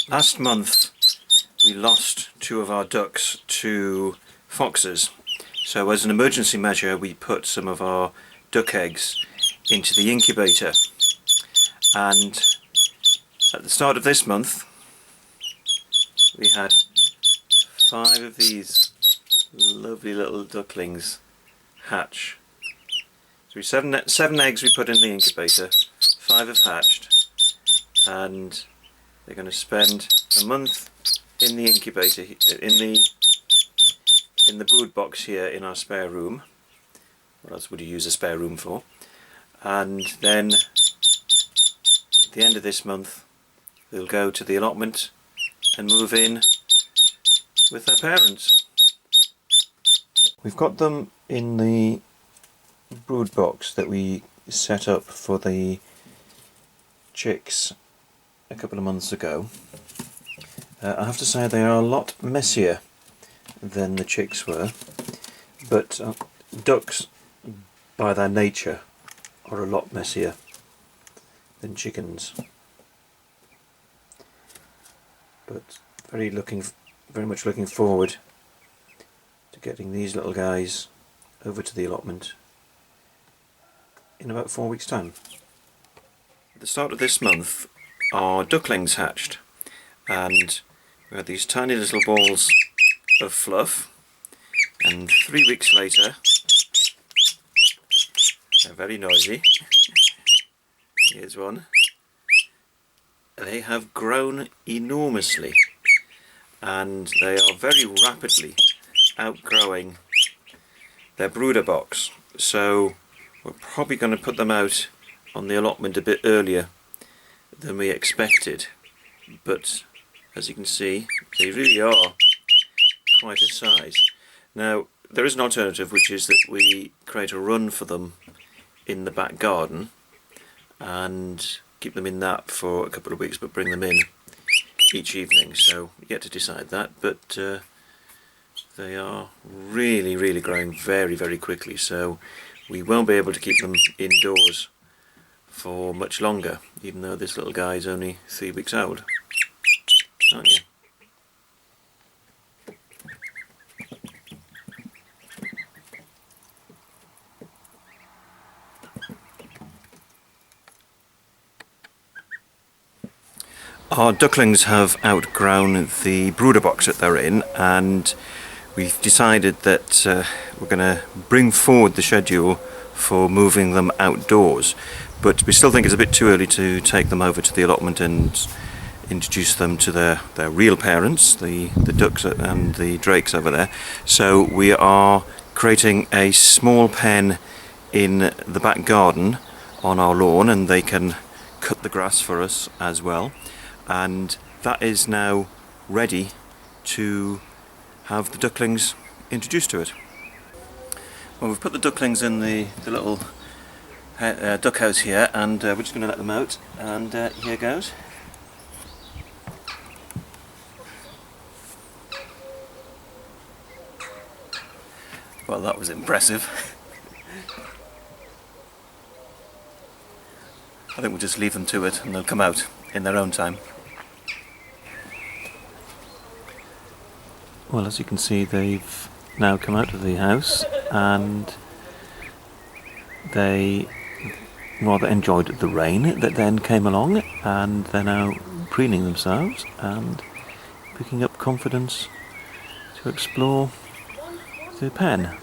Last month we lost two of our ducks to foxes, so as an emergency measure we put some of our duck eggs into the incubator, and at the start of this month we had 5 of these lovely little ducklings hatch. So 7 eggs we put in the incubator, 5 have hatched, and they're going to spend a month in the incubator, in the brood box here in our spare room. What else would you use a spare room for? And then at the end of this month they'll go to the allotment and move in with their parents. We've got them in the brood box that we set up for the chicks a couple of months ago. I have to say they are a lot messier than the chicks were, but ducks by their nature are a lot messier than chickens. But very much looking forward to getting these little guys over to the allotment in about 4 weeks' time. At the start of this month our ducklings hatched, and we had these tiny little balls of fluff, and 3 weeks later, they're very noisy, here's one, they have grown enormously and they are very rapidly outgrowing their brooder box, so we're probably going to put them out on the allotment a bit earlier than we expected, but as you can see they really are quite a size. Now there is an alternative, which is that we create a run for them in the back garden and keep them in that for a couple of weeks but bring them in each evening, so yet to decide that, but they are really growing very quickly, so we won't be able to keep them indoors for much longer, even though this little guy is only 3 weeks old, aren't you? Our ducklings have outgrown the brooder box that they're in, and we've decided that we're going to bring forward the schedule for moving them outdoors, but we still think it's a bit too early to take them over to the allotment and introduce them to their real parents, the ducks and the drakes over there. So we are creating a small pen in the back garden on our lawn, and they can cut the grass for us as well, and that is now ready to have the ducklings introduced to it. Well, we've put the ducklings in the little duck house here, and we're just going to let them out, and here goes. Well, that was impressive. I think we'll just leave them to it and they'll come out in their own time. Well, as you can see, they've now come out of the house and they rather enjoyed the rain that then came along, and they're now preening themselves and picking up confidence to explore the pen.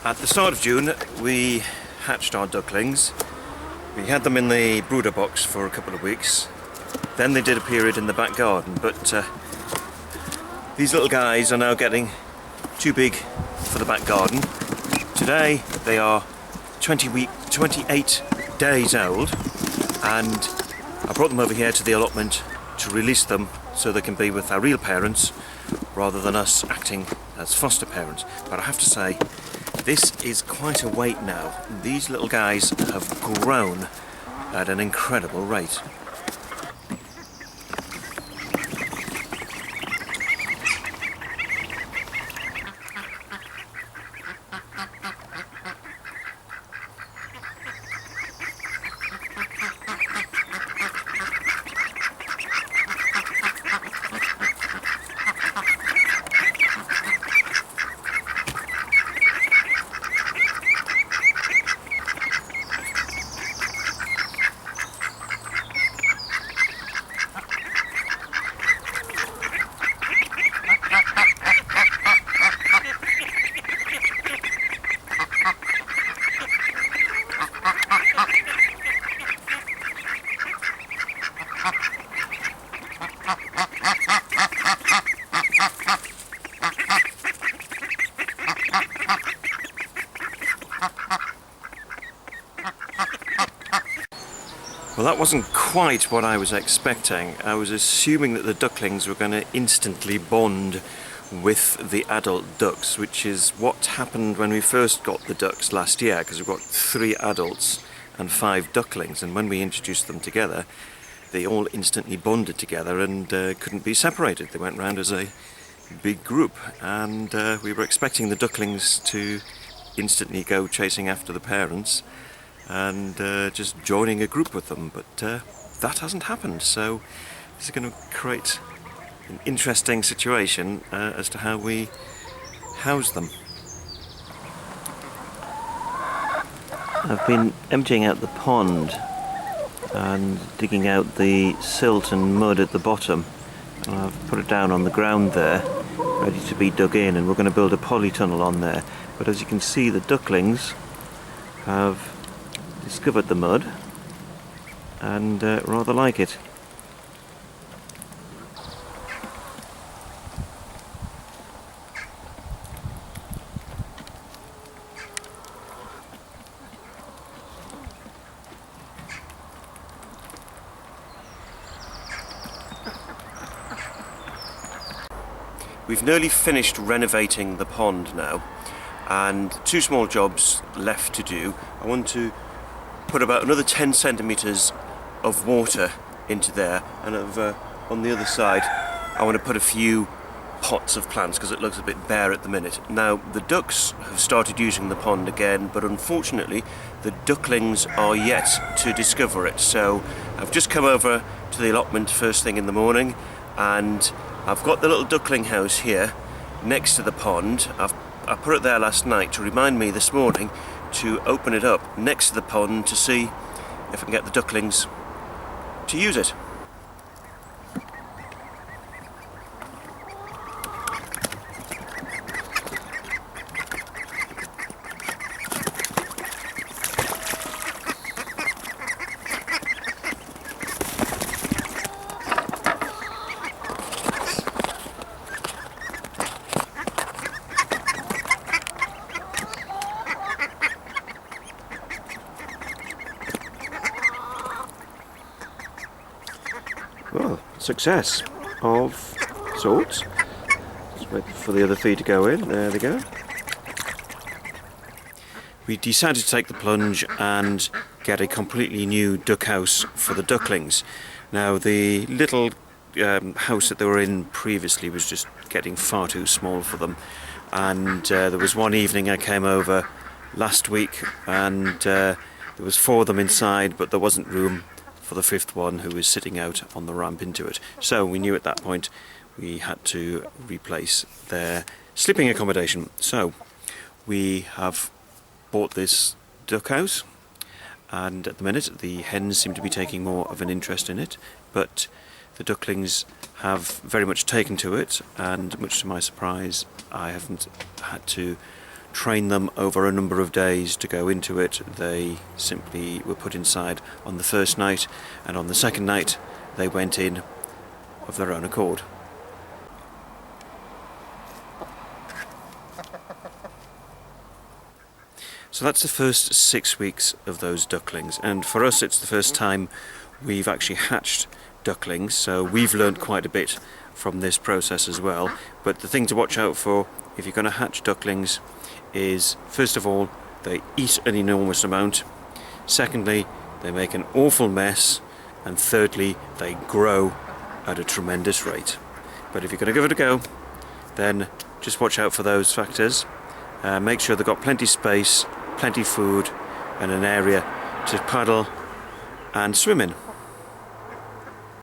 At the start of June we hatched our ducklings. We had them in the brooder box for a couple of weeks. Then they did a period in the back garden, but these little guys are now getting too big for the back garden. Today they are 20 28 days old, and I brought them over here to the allotment to release them so they can be with their real parents rather than us acting as foster parents. But I have to say, this is quite a weight now. These little guys have grown at an incredible rate. Well, that wasn't quite what I was expecting. I was assuming that the ducklings were going to instantly bond with the adult ducks, which is what happened when we first got the ducks last year, because we've got 3 adults and 5 ducklings, and when we introduced them together, they all instantly bonded together and couldn't be separated. They went round as a big group, and we were expecting the ducklings to instantly go chasing after the parents and just joining a group with them, but that hasn't happened. So this is going to create an interesting situation as to how we house them. I've been emptying out the pond and digging out the silt and mud at the bottom. I've put it down on the ground there, ready to be dug in, and we're going to build a polytunnel on there. But as you can see, the ducklings have discovered the mud and rather like it. We've nearly finished renovating the pond now, and 2 small jobs left to do. I want to put about another 10 centimetres of water into there, and on the other side I want to put a few pots of plants because it looks a bit bare at the minute. Now, the ducks have started using the pond again, but unfortunately the ducklings are yet to discover it. So I've just come over to the allotment first thing in the morning, and I've got the little duckling house here next to the pond. I put it there last night to remind me this morning to open it up next to the pond to see if I can get the ducklings to use it. Well, success of sorts. Just wait for the other feed to go in. There they go. We decided to take the plunge and get a completely new duck house for the ducklings. Now, the little house that they were in previously was just getting far too small for them, and there was one evening I came over last week and there was 4 of them inside, but there wasn't room for the 5th one, who was sitting out on the ramp into it. So we knew at that point we had to replace their sleeping accommodation. So we have bought this duck house, and at the minute the hens seem to be taking more of an interest in it, but the ducklings have very much taken to it, and much to my surprise I haven't had to train them over a number of days to go into it. They simply were put inside on the first night, and on the second night they went in of their own accord. So So that's the first 6 weeks of those ducklings, and for us it's the first time we've actually hatched ducklings, so we've learned quite a bit from this process as well. But the thing to watch out for if you're going to hatch ducklings is, first of all, they eat an enormous amount, secondly, they make an awful mess, and thirdly, they grow at a tremendous rate. But if you're going to give it a go, then just watch out for those factors. Make sure they've got plenty space, plenty food, and an area to paddle and swim in.